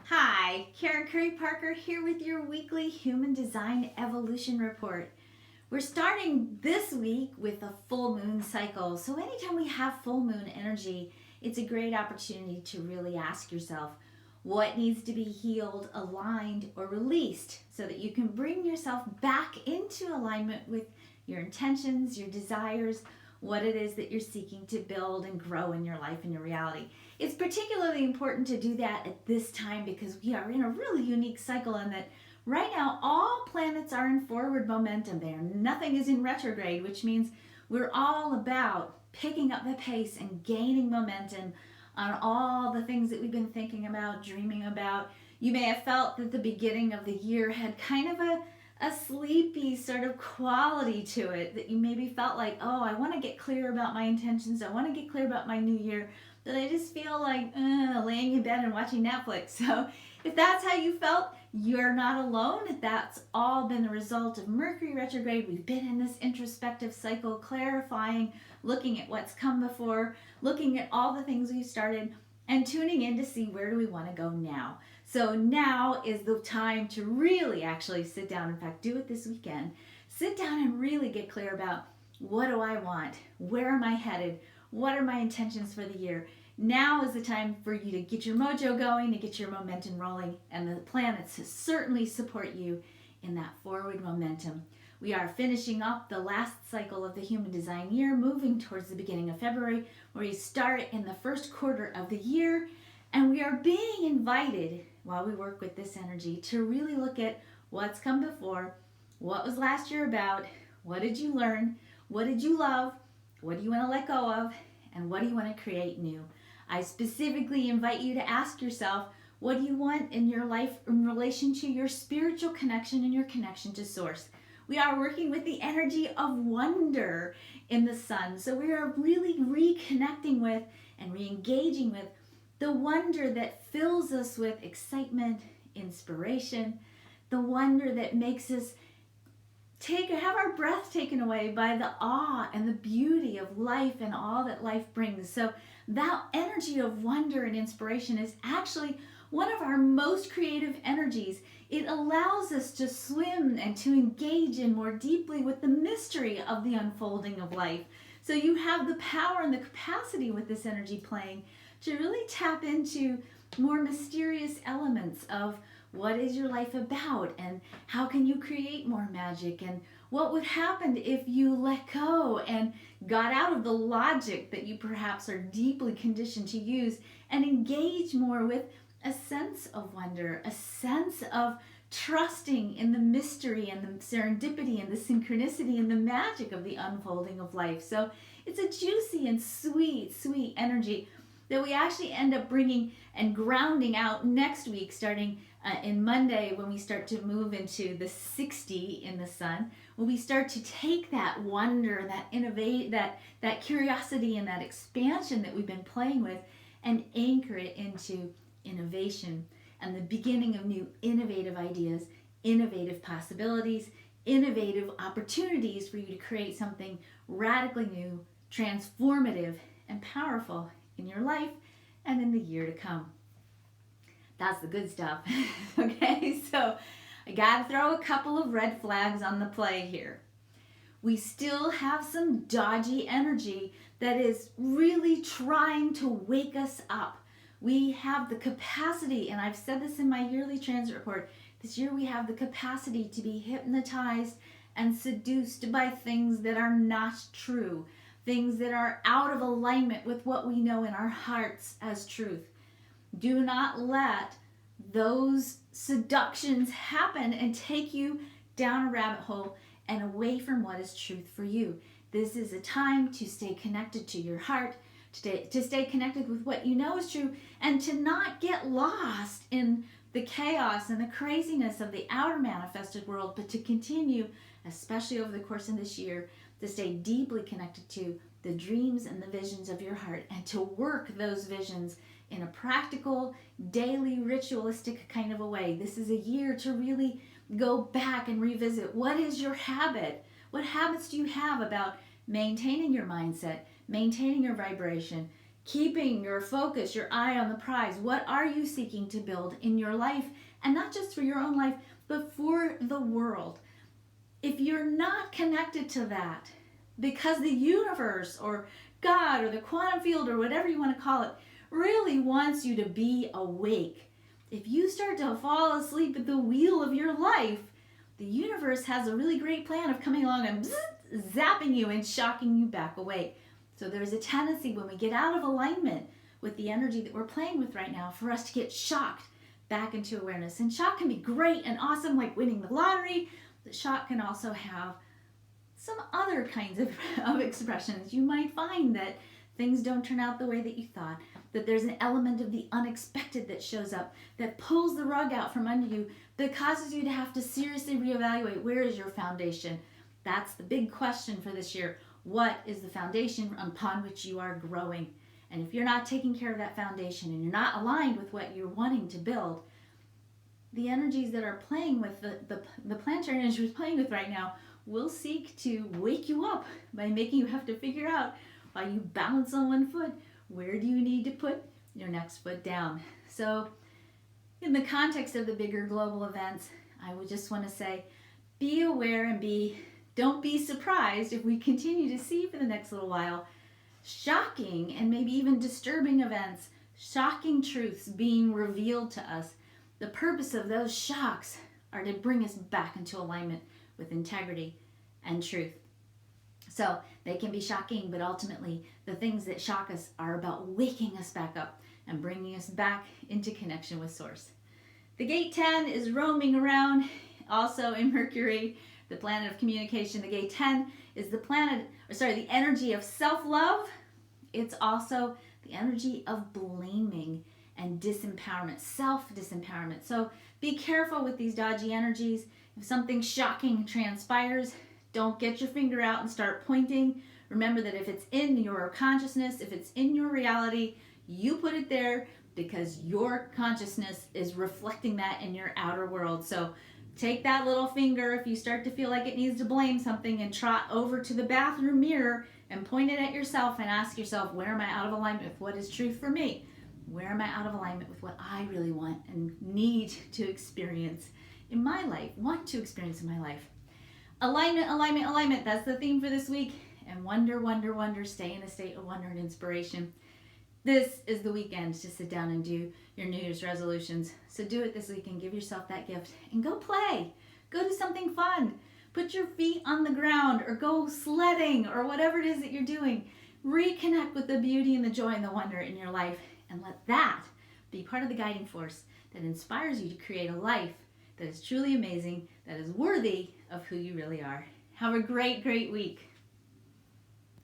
Hi, Karen Curry Parker here with your weekly Human Design Evolution Report. We're starting this week with a full moon cycle. So, anytime we have full moon energy, it's a great opportunity to really ask yourself what needs to be healed, aligned, or released so that you can bring yourself back into alignment with your intentions, your desires, what it is that you're seeking to build and grow in your life and your reality. It's particularly important to do that at this time because we are in a really unique cycle in that right now all planets are in forward momentum there. Nothing is in retrograde, which means we're all about picking up the pace and gaining momentum on all the things that we've been thinking about, dreaming about. You may have felt that the beginning of the year had kind of a sleepy sort of quality to it, that you maybe felt like, oh, I want to get clear about my intentions. I want to get clear about my new year. That I just feel like laying in bed and watching Netflix. So if that's how you felt, you're not alone. That's all been the result of Mercury retrograde. We've been in this introspective cycle, clarifying, looking at what's come before, looking at all the things we've started, and tuning in to see where do we want to go now. So now is the time to really actually sit down. In fact, do it this weekend. Sit down and really get clear about what do I want? Where am I headed? What are my intentions for the year? Now is the time for you to get your mojo going, to get your momentum rolling, and the planets certainly support you in that forward momentum. We are finishing up the last cycle of the human design year, moving towards the beginning of February, where we start in the first quarter of the year, and we are being invited while we work with this energy to really look at what's come before, what was last year about, what did you learn, what did you love, what do you want to let go of, and what do you want to create new? I specifically invite you to ask yourself, what do you want in your life in relation to your spiritual connection and your connection to Source? We are working with the energy of wonder in the sun. So we are really reconnecting with and re-engaging with the wonder that fills us with excitement, inspiration, the wonder that makes us have our breath taken away by the awe and the beauty of life and all that life brings. So that energy of wonder and inspiration is actually one of our most creative energies. It allows us to swim and to engage in more deeply with the mystery of the unfolding of life. So you have the power and the capacity with this energy playing to really tap into more mysterious elements of what is your life about and how can you create more magic, and what would happen if you let go and got out of the logic that you perhaps are deeply conditioned to use and engage more with a sense of wonder, a sense of trusting in the mystery and the serendipity and the synchronicity and the magic of the unfolding of life. So it's a juicy and sweet, sweet energy that we actually end up bringing and grounding out next week, starting in Monday, when we start to move into the 60 in the sun, when we start to take that wonder, that innovate, that curiosity and that expansion that we've been playing with and anchor it into innovation and the beginning of new innovative ideas, innovative possibilities, innovative opportunities for you to create something radically new, transformative, and powerful in your life and in the year to come. That's the good stuff. Okay, so I gotta throw a couple of red flags on the play here. We still have some dodgy energy that is really trying to wake us up. We have the capacity, and I've said this in my yearly transit report, this year we have the capacity to be hypnotized and seduced by things that are not true, things that are out of alignment with what we know in our hearts as truth. Do not let those seductions happen and take you down a rabbit hole and away from what is truth for you. This is a time to stay connected to your heart, to stay connected with what you know is true, and to not get lost in the chaos and the craziness of the outer manifested world, but to continue, especially over the course of this year, to stay deeply connected to the dreams and the visions of your heart and to work those visions in a practical, daily, ritualistic kind of a way. This is a year to really go back and revisit, what is your habit? What habits do you have about maintaining your mindset, maintaining your vibration, keeping your focus, your eye on the prize. What are you seeking to build in your life? And not just for your own life, but for the world. If you're not connected to that, because the universe or God or the quantum field or whatever you want to call it really wants you to be awake. If you start to fall asleep at the wheel of your life, the universe has a really great plan of coming along and zapping you and shocking you back awake. So there's a tendency when we get out of alignment with the energy that we're playing with right now for us to get shocked back into awareness. And shock can be great and awesome, like winning the lottery. But shock can also have some other kinds of expressions. You might find that things don't turn out the way that you thought, that there's an element of the unexpected that shows up, that pulls the rug out from under you, that causes you to have to seriously reevaluate, where is your foundation? That's the big question for this year. What is the foundation upon which you are growing? And if you're not taking care of that foundation and you're not aligned with what you're wanting to build, the energies that are playing with the planetary energy we're playing with right now will seek to wake you up by making you have to figure out, while you balance on one foot, where do you need to put your next foot down? So in the context of the bigger global events, I would just want to say, be aware and don't be surprised if we continue to see for the next little while shocking and maybe even disturbing events, shocking truths being revealed to us. The purpose of those shocks are to bring us back into alignment with integrity and truth. So they can be shocking, but ultimately the things that shock us are about waking us back up and bringing us back into connection with Source. The gate 10 is roaming around also in Mercury, the planet of communication. The gate 10 is the energy of self-love. It's also the energy of blaming and disempowerment, self-disempowerment. So be careful with these dodgy energies. If something shocking transpires, don't get your finger out and start pointing. Remember that if it's in your consciousness, if it's in your reality, you put it there because your consciousness is reflecting that in your outer world. So take that little finger if you start to feel like it needs to blame something and trot over to the bathroom mirror and point it at yourself and ask yourself, where am I out of alignment with what is truth for me? Where am I out of alignment with what I really want and need to experience in my life, want to experience in my life? Alignment, alignment, alignment. That's the theme for this week. And wonder, wonder, wonder. Stay in a state of wonder and inspiration. This is the weekend to sit down and do your New Year's resolutions. So do it this weekend. Give yourself that gift and go play. Go do something fun. Put your feet on the ground or go sledding or whatever it is that you're doing. Reconnect with the beauty and the joy and the wonder in your life and let that be part of the guiding force that inspires you to create a life that is truly amazing, that is worthy of who you really are. Have a great, great week.